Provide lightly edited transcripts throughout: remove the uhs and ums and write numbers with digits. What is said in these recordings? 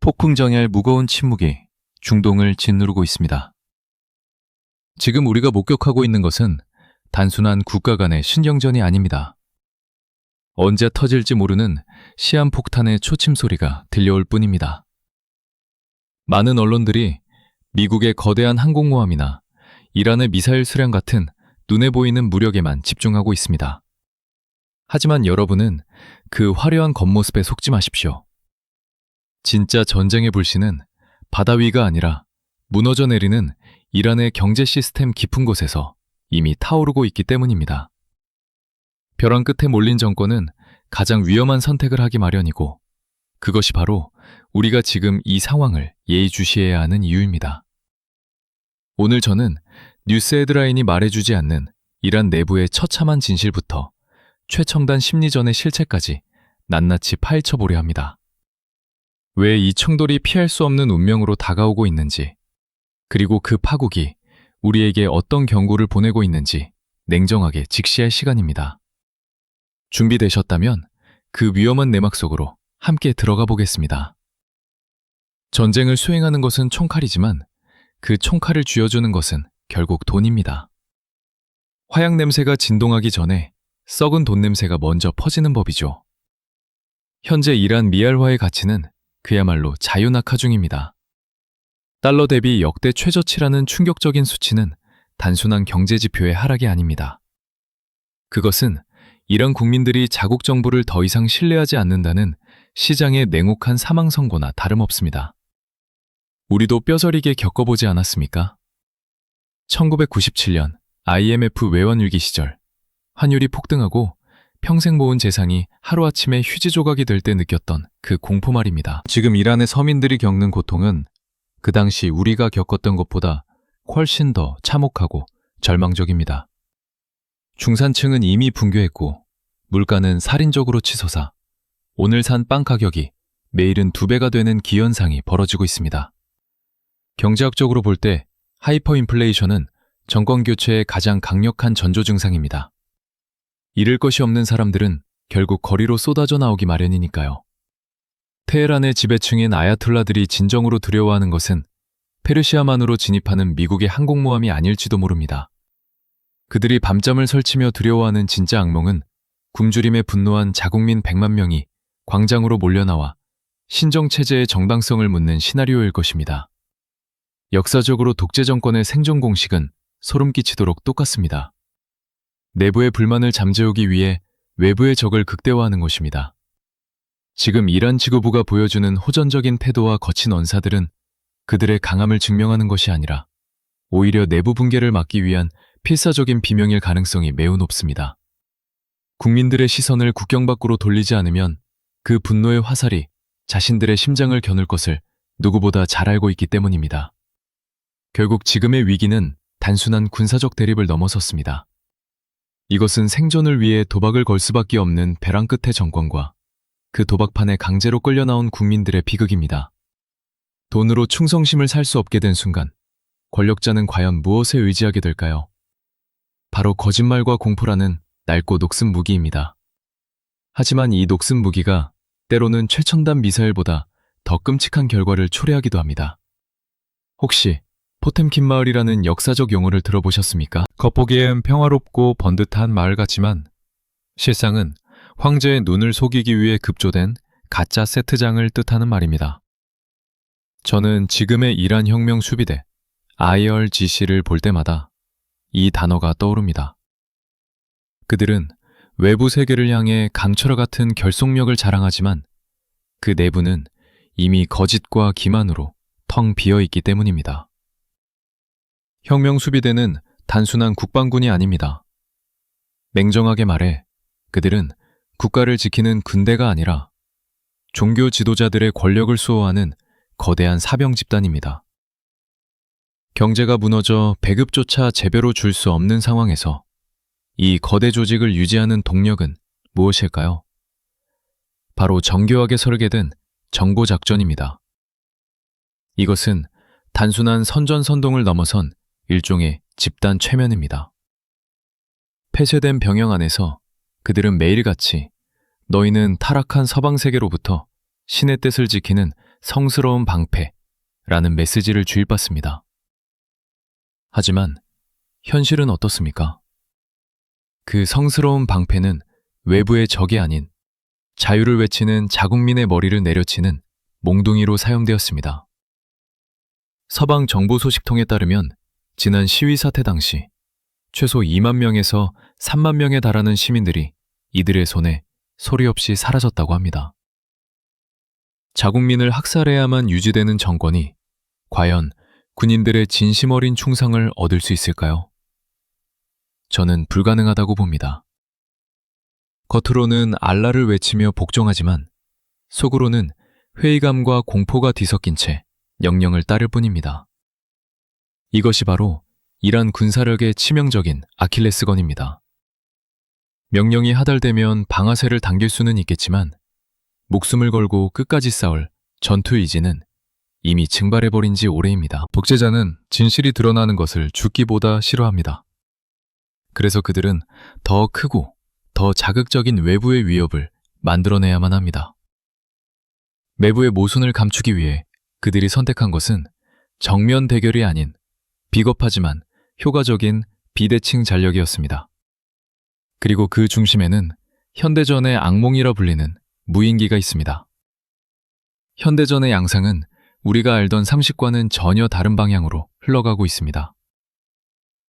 폭풍정야의 무거운 침묵이 중동을 짓누르고 있습니다. 지금 우리가 목격하고 있는 것은 단순한 국가 간의 신경전이 아닙니다. 언제 터질지 모르는 시한폭탄의 초침 소리가 들려올 뿐입니다. 많은 언론들이 미국의 거대한 항공모함이나 이란의 미사일 수량 같은 눈에 보이는 무력에만 집중하고 있습니다. 하지만 여러분은 그 화려한 겉모습에 속지 마십시오. 진짜 전쟁의 불씨는 바다 위가 아니라 무너져 내리는 이란의 경제 시스템 깊은 곳에서 이미 타오르고 있기 때문입니다. 벼랑 끝에 몰린 정권은 가장 위험한 선택을 하기 마련이고, 그것이 바로 우리가 지금 이 상황을 예의주시해야 하는 이유입니다. 오늘 저는 뉴스 헤드라인이 말해주지 않는 이란 내부의 처참한 진실부터 최첨단 심리전의 실체까지 낱낱이 파헤쳐보려 합니다. 왜 이 충돌이 피할 수 없는 운명으로 다가오고 있는지, 그리고 그 파국이 우리에게 어떤 경고를 보내고 있는지 냉정하게 직시할 시간입니다. 준비되셨다면 그 위험한 내막 속으로 함께 들어가 보겠습니다. 전쟁을 수행하는 것은 총칼이지만 그 총칼을 쥐어주는 것은 결국 돈입니다. 화약 냄새가 진동하기 전에 썩은 돈 냄새가 먼저 퍼지는 법이죠. 현재 이란 미알화의 가치는 그야말로 자유낙하 중입니다. 달러 대비 역대 최저치라는 충격적인 수치는 단순한 경제지표의 하락이 아닙니다. 그것은 이란 국민들이 자국 정부를 더 이상 신뢰하지 않는다는 시장의 냉혹한 사망 선고나 다름없습니다. 우리도 뼈저리게 겪어보지 않았습니까? 1997년 IMF 외환위기 시절, 환율이 폭등하고 평생 모은 재산이 하루아침에 휴지 조각이 될 때 느꼈던 그 공포 말입니다. 지금 이란의 서민들이 겪는 고통은 그 당시 우리가 겪었던 것보다 훨씬 더 참혹하고 절망적입니다. 중산층은 이미 붕괴했고, 물가는 살인적으로 치솟아 오늘 산 빵 가격이 매일은 2배가 되는 기현상이 벌어지고 있습니다. 경제학적으로 볼 때 하이퍼 인플레이션은 정권 교체의 가장 강력한 전조 증상입니다. 잃을 것이 없는 사람들은 결국 거리로 쏟아져 나오기 마련이니까요. 테헤란의 지배층인 아야톨라들이 진정으로 두려워하는 것은 페르시아만으로 진입하는 미국의 항공모함이 아닐지도 모릅니다. 그들이 밤잠을 설치며 두려워하는 진짜 악몽은 굶주림에 분노한 자국민 100만 명이 광장으로 몰려나와 신정체제의 정당성을 묻는 시나리오일 것입니다. 역사적으로 독재 정권의 생존 공식은 소름 끼치도록 똑같습니다. 내부의 불만을 잠재우기 위해 외부의 적을 극대화하는 것입니다. 지금 이란 지도부가 보여주는 호전적인 태도와 거친 언사들은 그들의 강함을 증명하는 것이 아니라 오히려 내부 붕괴를 막기 위한 필사적인 비명일 가능성이 매우 높습니다. 국민들의 시선을 국경 밖으로 돌리지 않으면 그 분노의 화살이 자신들의 심장을 겨눌 것을 누구보다 잘 알고 있기 때문입니다. 결국 지금의 위기는 단순한 군사적 대립을 넘어섰습니다. 이것은 생존을 위해 도박을 걸 수밖에 없는 벼랑 끝의 정권과 그 도박판에 강제로 끌려 나온 국민들의 비극입니다. 돈으로 충성심을 살 수 없게 된 순간, 권력자는 과연 무엇에 의지하게 될까요? 바로 거짓말과 공포라는 낡고 녹슨 무기입니다. 하지만 이 녹슨 무기가 때로는 최첨단 미사일보다 더 끔찍한 결과를 초래하기도 합니다. 혹시 포템킨 마을이라는 역사적 용어를 들어보셨습니까? 겉보기엔 평화롭고 번듯한 마을 같지만 실상은 황제의 눈을 속이기 위해 급조된 가짜 세트장을 뜻하는 말입니다. 저는 지금의 이란 혁명 수비대 IRGC를 볼 때마다 이 단어가 떠오릅니다. 그들은 외부 세계를 향해 강철과 같은 결속력을 자랑하지만 그 내부는 이미 거짓과 기만으로 텅 비어있기 때문입니다. 혁명 수비대는 단순한 국방군이 아닙니다. 냉정하게 말해 그들은 국가를 지키는 군대가 아니라 종교 지도자들의 권력을 수호하는 거대한 사병 집단입니다. 경제가 무너져 배급조차 제대로 줄 수 없는 상황에서 이 거대 조직을 유지하는 동력은 무엇일까요? 바로 정교하게 설계된 정보작전입니다. 이것은 단순한 선전선동을 넘어선 일종의 집단 최면입니다. 폐쇄된 병영 안에서 그들은 매일같이 너희는 타락한 서방 세계로부터 신의 뜻을 지키는 성스러운 방패라는 메시지를 주입받습니다. 하지만 현실은 어떻습니까? 그 성스러운 방패는 외부의 적이 아닌 자유를 외치는 자국민의 머리를 내려치는 몽둥이로 사용되었습니다. 서방 정보 소식통에 따르면 지난 시위 사태 당시 최소 2만 명에서 3만 명에 달하는 시민들이 이들의 손에 소리 없이 사라졌다고 합니다. 자국민을 학살해야만 유지되는 정권이 과연 군인들의 진심 어린 충성을 얻을 수 있을까요? 저는 불가능하다고 봅니다. 겉으로는 알라를 외치며 복종하지만 속으로는 회의감과 공포가 뒤섞인 채 명령을 따를 뿐입니다. 이것이 바로 이란 군사력의 치명적인 아킬레스건입니다. 명령이 하달되면 방아쇠를 당길 수는 있겠지만 목숨을 걸고 끝까지 싸울 전투 의지는 이미 증발해버린 지 오래입니다. 독재자는 진실이 드러나는 것을 죽기보다 싫어합니다. 그래서 그들은 더 크고 더 자극적인 외부의 위협을 만들어내야만 합니다. 내부의 모순을 감추기 위해 그들이 선택한 것은 정면 대결이 아닌 비겁하지만 효과적인 비대칭 전략이었습니다. 그리고 그 중심에는 현대전의 악몽이라 불리는 무인기가 있습니다. 현대전의 양상은 우리가 알던 상식과는 전혀 다른 방향으로 흘러가고 있습니다.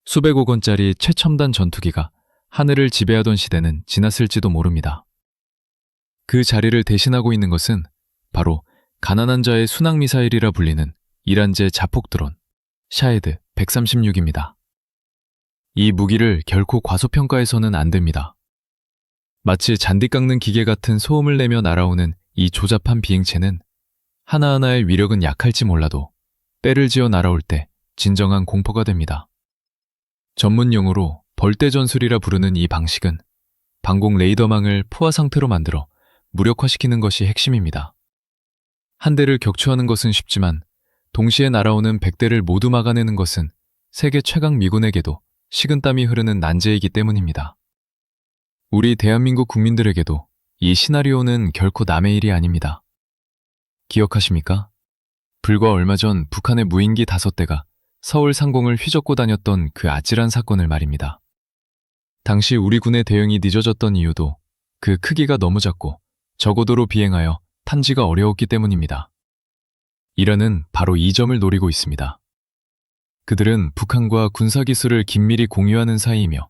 수백억 원짜리 최첨단 전투기가 하늘을 지배하던 시대는 지났을지도 모릅니다. 그 자리를 대신하고 있는 것은 바로 가난한 자의 순항미사일이라 불리는 이란제 자폭 드론 샤헤드 136입니다. 이 무기를 결코 과소평가해서는 안 됩니다. 마치 잔디 깎는 기계 같은 소음을 내며 날아오는 이 조잡한 비행체는 하나하나의 위력은 약할지 몰라도 때를 지어 날아올 때 진정한 공포가 됩니다. 전문 용어로 벌떼전술이라 부르는 이 방식은 방공 레이더망을 포화 상태로 만들어 무력화시키는 것이 핵심입니다. 한 대를 격추하는 것은 쉽지만 동시에 날아오는 100대를 모두 막아내는 것은 세계 최강 미군에게도 식은땀이 흐르는 난제이기 때문입니다. 우리 대한민국 국민들에게도 이 시나리오는 결코 남의 일이 아닙니다. 기억하십니까? 불과 얼마 전 북한의 무인기 5대가 서울 상공을 휘젓고 다녔던 그 아찔한 사건을 말입니다. 당시 우리 군의 대응이 늦어졌던 이유도 그 크기가 너무 작고 저고도로 비행하여 탐지가 어려웠기 때문입니다. 이란은 바로 이 점을 노리고 있습니다. 그들은 북한과 군사기술을 긴밀히 공유하는 사이이며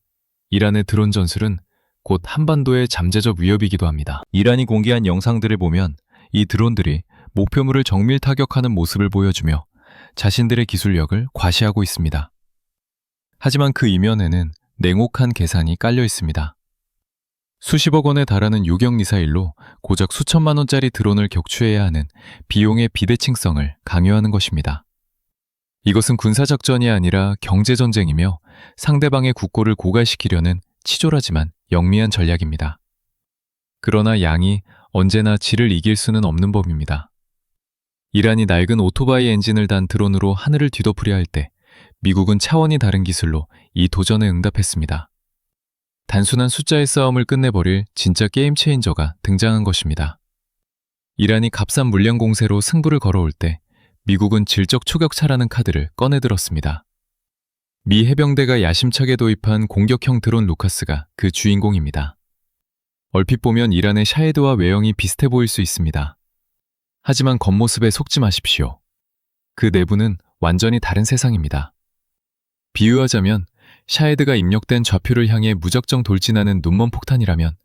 이란의 드론 전술은 곧 한반도의 잠재적 위협이기도 합니다. 이란이 공개한 영상들을 보면 이 드론들이 목표물을 정밀 타격하는 모습을 보여주며 자신들의 기술력을 과시하고 있습니다. 하지만 그 이면에는 냉혹한 계산이 깔려 있습니다. 수십억 원에 달하는 요격 미사일로 고작 수천만 원짜리 드론을 격추해야 하는 비용의 비대칭성을 강요하는 것입니다. 이것은 군사작전이 아니라 경제전쟁이며 상대방의 국고를 고갈시키려는 치졸하지만 영미한 전략입니다. 그러나 양이 언제나 질을 이길 수는 없는 법입니다. 이란이 낡은 오토바이 엔진을 단 드론으로 하늘을 뒤덮으려 할 때 미국은 차원이 다른 기술로 이 도전에 응답했습니다. 단순한 숫자의 싸움을 끝내버릴 진짜 게임 체인저가 등장한 것입니다. 이란이 값싼 물량 공세로 승부를 걸어올 때 미국은 질적 초격차라는 카드를 꺼내들었습니다. 미 해병대가 야심차게 도입한 공격형 드론 루카스가 그 주인공입니다. 얼핏 보면 이란의 샤헤드와 외형이 비슷해 보일 수 있습니다. 하지만 겉모습에 속지 마십시오. 그 내부는 완전히 다른 세상입니다. 비유하자면 샤헤드가 입력된 좌표를 향해 무작정 돌진하는 눈먼 폭탄이라면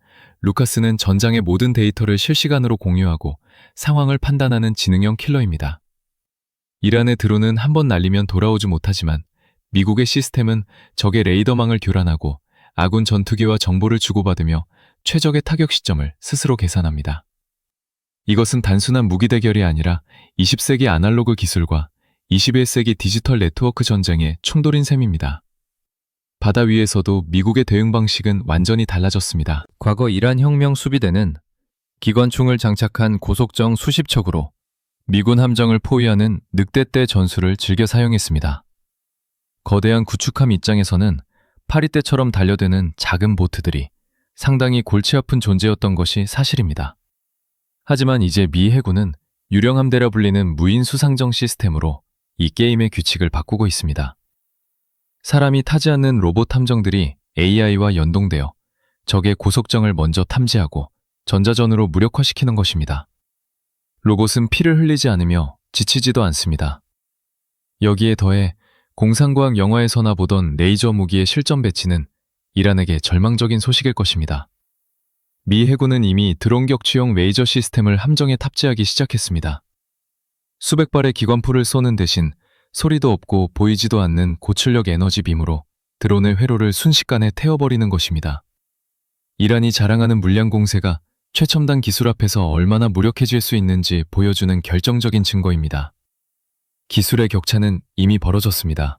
루카스는 전장의 모든 데이터를 실시간으로 공유하고 상황을 판단하는 지능형 킬러입니다. 이란의 드론은 한번 날리면 돌아오지 못하지만 미국의 시스템은 적의 레이더망을 교란하고 아군 전투기와 정보를 주고받으며 최적의 타격 시점을 스스로 계산합니다. 이것은 단순한 무기 대결이 아니라 20세기 아날로그 기술과 21세기 디지털 네트워크 전쟁의 충돌인 셈입니다. 바다 위에서도 미국의 대응 방식은 완전히 달라졌습니다. 과거 이란 혁명 수비대는 기관총을 장착한 고속정 수십 척으로 미군 함정을 포위하는 늑대떼 전술을 즐겨 사용했습니다. 거대한 구축함 입장에서는 파리떼처럼 달려드는 작은 보트들이 상당히 골치 아픈 존재였던 것이 사실입니다. 하지만 이제 미 해군은 유령함대라 불리는 무인 수상정 시스템으로 이 게임의 규칙을 바꾸고 있습니다. 사람이 타지 않는 로봇 탐정들이 AI와 연동되어 적의 고속정을 먼저 탐지하고 전자전으로 무력화시키는 것입니다. 로봇은 피를 흘리지 않으며 지치지도 않습니다. 여기에 더해 공상과학 영화에서나 보던 레이저 무기의 실전 배치는 이란에게 절망적인 소식일 것입니다. 미 해군은 이미 드론 격추용 레이저 시스템을 함정에 탑재하기 시작했습니다. 수백 발의 기관포를 쏘는 대신 소리도 없고 보이지도 않는 고출력 에너지 빔으로 드론의 회로를 순식간에 태워버리는 것입니다. 이란이 자랑하는 물량 공세가 최첨단 기술 앞에서 얼마나 무력해질 수 있는지 보여주는 결정적인 증거입니다. 기술의 격차는 이미 벌어졌습니다.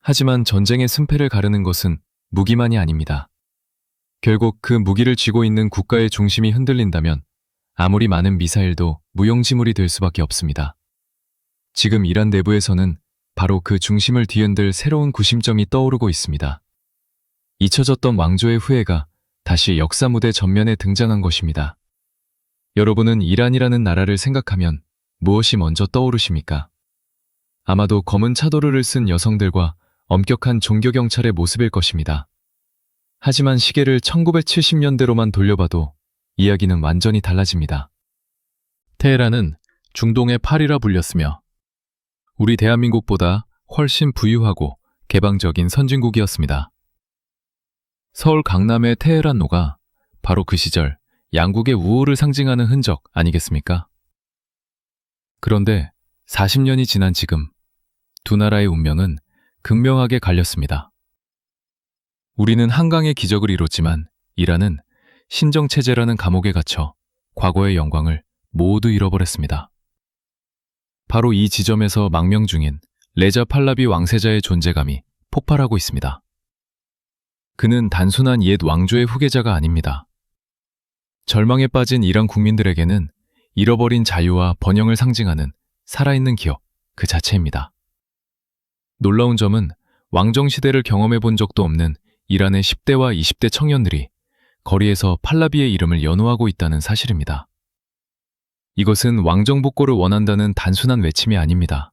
하지만 전쟁의 승패를 가르는 것은 무기만이 아닙니다. 결국 그 무기를 쥐고 있는 국가의 중심이 흔들린다면 아무리 많은 미사일도 무용지물이 될 수밖에 없습니다. 지금 이란 내부에서는 바로 그 중심을 뒤흔들 새로운 구심점이 떠오르고 있습니다. 잊혀졌던 왕조의 후예가 다시 역사 무대 전면에 등장한 것입니다. 여러분은 이란이라는 나라를 생각하면 무엇이 먼저 떠오르십니까? 아마도 검은 차도르를 쓴 여성들과 엄격한 종교경찰의 모습일 것입니다. 하지만 시계를 1970년대로만 돌려봐도 이야기는 완전히 달라집니다. 테헤란은 중동의 파리라 불렸으며 우리 대한민국보다 훨씬 부유하고 개방적인 선진국이었습니다. 서울 강남의 테헤란로가 바로 그 시절 양국의 우호를 상징하는 흔적 아니겠습니까? 그런데 40년이 지난 지금 두 나라의 운명은 극명하게 갈렸습니다. 우리는 한강의 기적을 이뤘지만 이란은 신정체제라는 감옥에 갇혀 과거의 영광을 모두 잃어버렸습니다. 바로 이 지점에서 망명 중인 레자 팔라비 왕세자의 존재감이 폭발하고 있습니다. 그는 단순한 옛 왕조의 후계자가 아닙니다. 절망에 빠진 이란 국민들에게는 잃어버린 자유와 번영을 상징하는 살아있는 기억 그 자체입니다. 놀라운 점은 왕정시대를 경험해 본 적도 없는 이란의 10대와 20대 청년들이 거리에서 팔라비의 이름을 연호하고 있다는 사실입니다. 이것은 왕정 복고를 원한다는 단순한 외침이 아닙니다.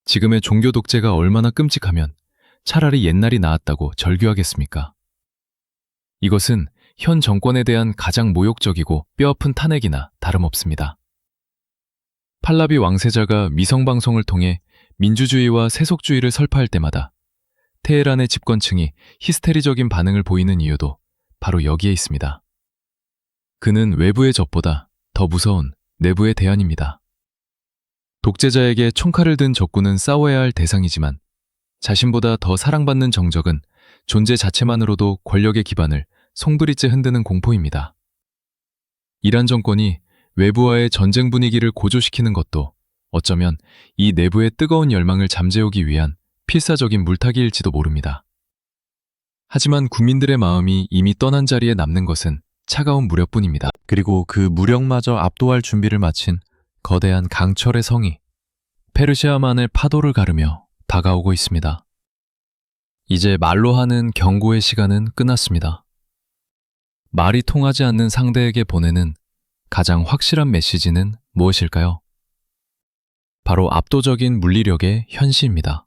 지금의 종교 독재가 얼마나 끔찍하면 차라리 옛날이 나았다고 절규하겠습니까? 이것은 현 정권에 대한 가장 모욕적이고 뼈아픈 탄핵이나 다름없습니다. 팔라비 왕세자가 위성방송을 통해 민주주의와 세속주의를 설파할 때마다 테헤란의 집권층이 히스테리적인 반응을 보이는 이유도 바로 여기에 있습니다. 그는 외부의 적보다 더 무서운 내부의 대안입니다. 독재자에게 총칼을 든 적군은 싸워야 할 대상이지만 자신보다 더 사랑받는 정적은 존재 자체만으로도 권력의 기반을 송두리째 흔드는 공포입니다. 이란 정권이 외부와의 전쟁 분위기를 고조시키는 것도 어쩌면 이 내부의 뜨거운 열망을 잠재우기 위한 필사적인 물타기일지도 모릅니다. 하지만 국민들의 마음이 이미 떠난 자리에 남는 것은 차가운 무력뿐입니다. 그리고 그 무력마저 압도할 준비를 마친 거대한 강철의 성이 페르시아만의 파도를 가르며 다가오고 있습니다. 이제 말로 하는 경고의 시간은 끝났습니다. 말이 통하지 않는 상대에게 보내는 가장 확실한 메시지는 무엇일까요? 바로 압도적인 물리력의 현시입니다.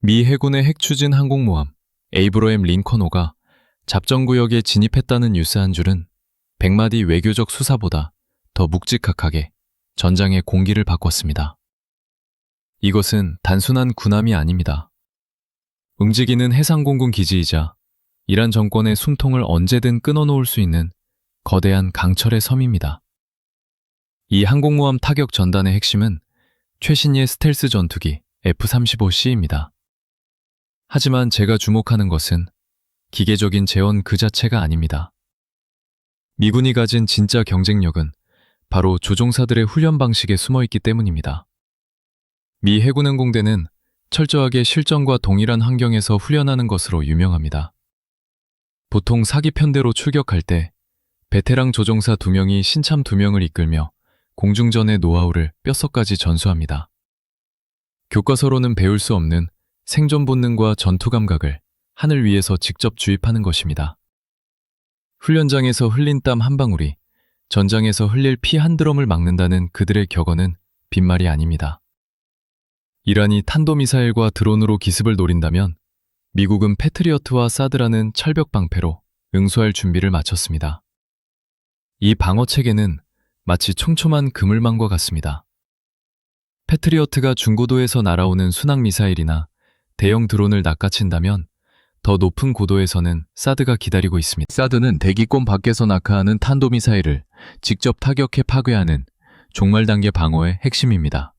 미 해군의 핵추진 항공모함 에이브러햄 링컨호가 잡전구역에 진입했다는 뉴스 한 줄은 100마디 외교적 수사보다 더 묵직하게 전장의 공기를 바꿨습니다. 이것은 단순한 군함이 아닙니다. 움직이는 해상공군 기지이자 이란 정권의 숨통을 언제든 끊어놓을 수 있는 거대한 강철의 섬입니다. 이 항공모함 타격 전단의 핵심은 최신의 스텔스 전투기 F-35C입니다. 하지만 제가 주목하는 것은 기계적인 재원 그 자체가 아닙니다. 미군이 가진 진짜 경쟁력은 바로 조종사들의 훈련 방식에 숨어있기 때문입니다. 미 해군항공대는 철저하게 실전과 동일한 환경에서 훈련하는 것으로 유명합니다. 보통 사기 편대로 출격할 때 베테랑 조종사 2명이 신참 2명을 이끌며 공중전의 노하우를 뼛속까지 전수합니다. 교과서로는 배울 수 없는 생존 본능과 전투 감각을 하늘 위에서 직접 주입하는 것입니다. 훈련장에서 흘린 땀 한 방울이 전장에서 흘릴 피 한 드럼을 막는다는 그들의 격언은 빈말이 아닙니다. 이란이 탄도미사일과 드론으로 기습을 노린다면 미국은 패트리어트와 사드라는 철벽 방패로 응수할 준비를 마쳤습니다. 이 방어 체계는 마치 촘촘한 그물망과 같습니다. 패트리어트가 중고도에서 날아오는 순항미사일이나 대형 드론을 낚아챈다면 더 높은 고도에서는 사드가 기다리고 있습니다. 사드는 대기권 밖에서 낙하하는 탄도미사일을 직접 타격해 파괴하는 종말 단계 방어의 핵심입니다.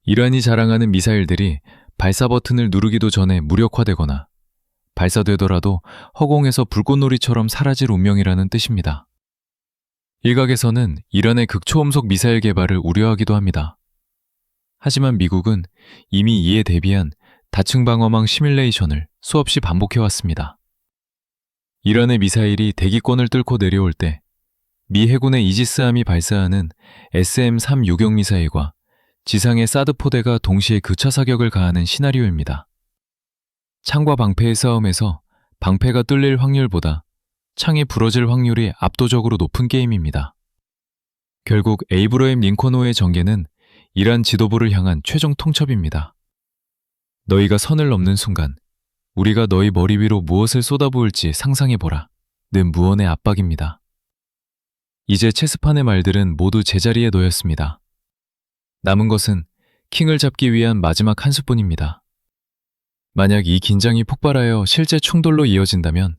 이란이 자랑하는 미사일들이 발사 버튼을 누르기도 전에 무력화되거나 발사되더라도 허공에서 불꽃놀이처럼 사라질 운명이라는 뜻입니다. 일각에서는 이란의 극초음속 미사일 개발을 우려하기도 합니다. 하지만 미국은 이미 이에 대비한 다층 방어망 시뮬레이션을 수없이 반복해왔습니다. 이란의 미사일이 대기권을 뚫고 내려올 때 미 해군의 이지스함이 발사하는 SM-3 유격 미사일과 지상의 사드 포대가 동시에 교차 사격을 가하는 시나리오입니다. 창과 방패의 싸움에서 방패가 뚫릴 확률보다 창이 부러질 확률이 압도적으로 높은 게임입니다. 결국 에이브러임 링컨호의 전개는 이란 지도부를 향한 최종 통첩입니다. 너희가 선을 넘는 순간 우리가 너희 머리 위로 무엇을 쏟아부을지 상상해보라. 는 무언의 압박입니다. 이제 체스판의 말들은 모두 제자리에 놓였습니다. 남은 것은 킹을 잡기 위한 마지막 한 수뿐입니다. 만약 이 긴장이 폭발하여 실제 충돌로 이어진다면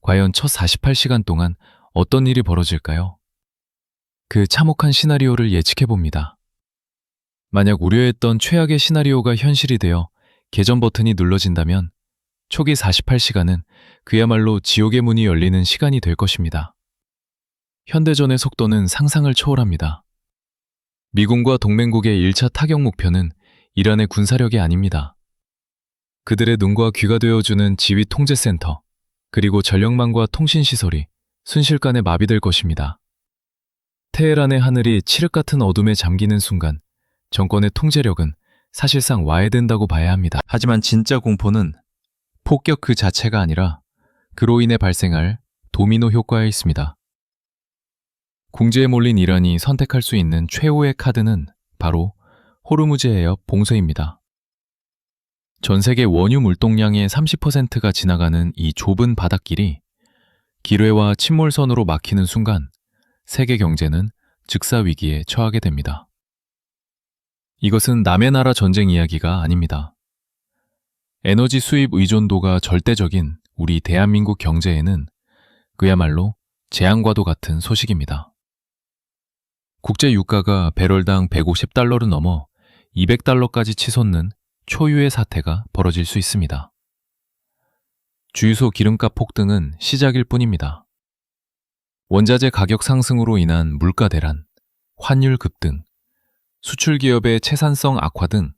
과연 첫 48시간 동안 어떤 일이 벌어질까요? 그 참혹한 시나리오를 예측해봅니다. 만약 우려했던 최악의 시나리오가 현실이 되어 개전 버튼이 눌러진다면 초기 48시간은 그야말로 지옥의 문이 열리는 시간이 될 것입니다. 현대전의 속도는 상상을 초월합니다. 미군과 동맹국의 1차 타격 목표는 이란의 군사력이 아닙니다. 그들의 눈과 귀가 되어주는 지휘 통제센터, 그리고 전력망과 통신시설이 순식간에 마비될 것입니다. 테헤란의 하늘이 칠흑 같은 어둠에 잠기는 순간 정권의 통제력은 사실상 와해된다고 봐야 합니다. 하지만 진짜 공포는 폭격 그 자체가 아니라 그로 인해 발생할 도미노 효과에 있습니다. 궁지에 몰린 이란이 선택할 수 있는 최후의 카드는 바로 호르무즈 해협 봉쇄입니다. 전 세계 원유 물동량의 30%가 지나가는 이 좁은 바닷길이 기뢰와 침몰선으로 막히는 순간 세계 경제는 즉사 위기에 처하게 됩니다. 이것은 남의 나라 전쟁 이야기가 아닙니다. 에너지 수입 의존도가 절대적인 우리 대한민국 경제에는 그야말로 재앙과도 같은 소식입니다. 국제 유가가 배럴당 150달러를 넘어 200달러까지 치솟는 초유의 사태가 벌어질 수 있습니다. 주유소 기름값 폭등은 시작일 뿐입니다. 원자재 가격 상승으로 인한 물가 대란, 환율 급등, 수출 기업의 채산성 악화 등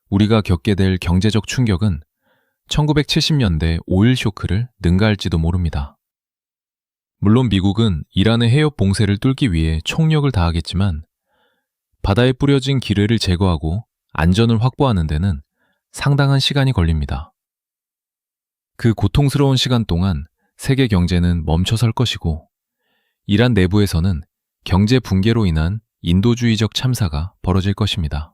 우리가 겪게 될 경제적 충격은 1970년대 오일 쇼크를 능가할지도 모릅니다. 물론 미국은 이란의 해협 봉쇄를 뚫기 위해 총력을 다하겠지만 바다에 뿌려진 기뢰를 제거하고 안전을 확보하는 데는 상당한 시간이 걸립니다. 그 고통스러운 시간 동안 세계 경제는 멈춰설 것이고 이란 내부에서는 경제 붕괴로 인한 인도주의적 참사가 벌어질 것입니다.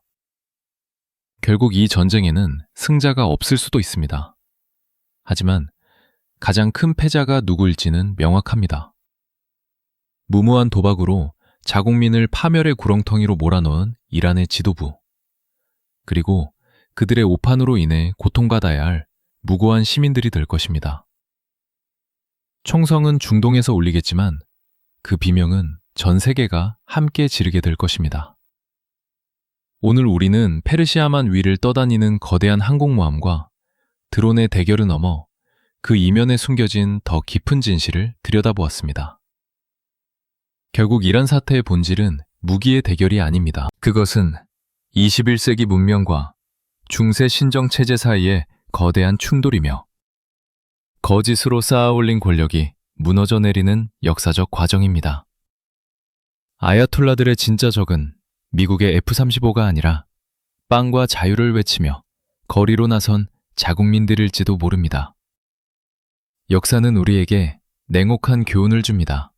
결국 이 전쟁에는 승자가 없을 수도 있습니다. 하지만 가장 큰 패자가 누구일지는 명확합니다. 무모한 도박으로 자국민을 파멸의 구렁텅이로 몰아넣은 이란의 지도부, 그리고 그들의 오판으로 인해 고통받아야 할 무고한 시민들이 될 것입니다. 총성은 중동에서 울리겠지만 그 비명은 전 세계가 함께 지르게 될 것입니다. 오늘 우리는 페르시아만 위를 떠다니는 거대한 항공모함과 드론의 대결을 넘어 그 이면에 숨겨진 더 깊은 진실을 들여다보았습니다. 결국 이란 사태의 본질은 무기의 대결이 아닙니다. 그것은 21세기 문명과 중세 신정 체제 사이의 거대한 충돌이며 거짓으로 쌓아올린 권력이 무너져 내리는 역사적 과정입니다. 아야톨라들의 진짜 적은 미국의 F-35가 아니라 빵과 자유를 외치며 거리로 나선 자국민들일지도 모릅니다. 역사는 우리에게 냉혹한 교훈을 줍니다.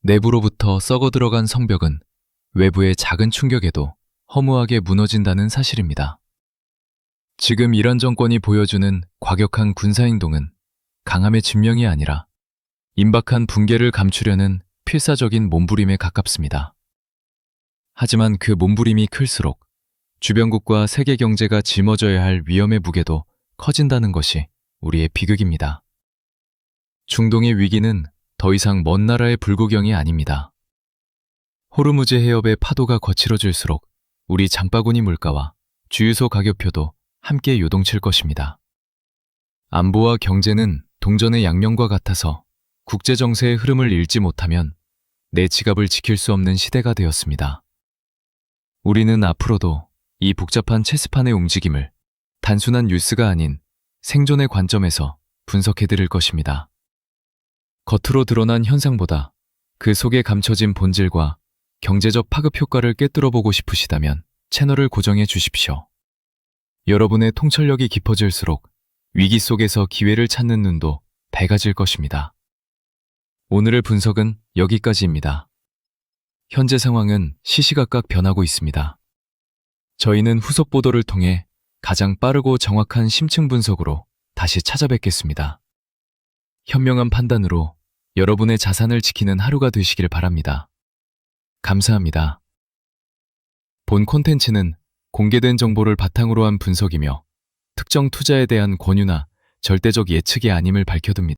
내부로부터 썩어 들어간 성벽은 외부의 작은 충격에도 허무하게 무너진다는 사실입니다. 지금 이란 정권이 보여주는 과격한 군사행동은 강함의 증명이 아니라 임박한 붕괴를 감추려는 필사적인 몸부림에 가깝습니다. 하지만 그 몸부림이 클수록 주변국과 세계 경제가 짊어져야 할 위험의 무게도 커진다는 것이 우리의 비극입니다. 중동의 위기는 더 이상 먼 나라의 불구경이 아닙니다. 호르무즈 해협의 파도가 거칠어질수록 우리 장바구니 물가와 주유소 가격표도 함께 요동칠 것입니다. 안보와 경제는 동전의 양면과 같아서 국제 정세의 흐름을 읽지 못하면 내 지갑을 지킬 수 없는 시대가 되었습니다. 우리는 앞으로도 이 복잡한 체스판의 움직임을 단순한 뉴스가 아닌 생존의 관점에서 분석해드릴 것입니다. 겉으로 드러난 현상보다 그 속에 감춰진 본질과 경제적 파급 효과를 꿰뚫어 보고 싶으시다면 채널을 고정해 주십시오. 여러분의 통찰력이 깊어질수록 위기 속에서 기회를 찾는 눈도 밝아질 것입니다. 오늘의 분석은 여기까지입니다. 현재 상황은 시시각각 변하고 있습니다. 저희는 후속 보도를 통해 가장 빠르고 정확한 심층 분석으로 다시 찾아뵙겠습니다. 현명한 판단으로 여러분의 자산을 지키는 하루가 되시길 바랍니다. 감사합니다. 본 콘텐츠는 공개된 정보를 바탕으로 한 분석이며 특정 투자에 대한 권유나 절대적 예측이 아님을 밝혀둡니다.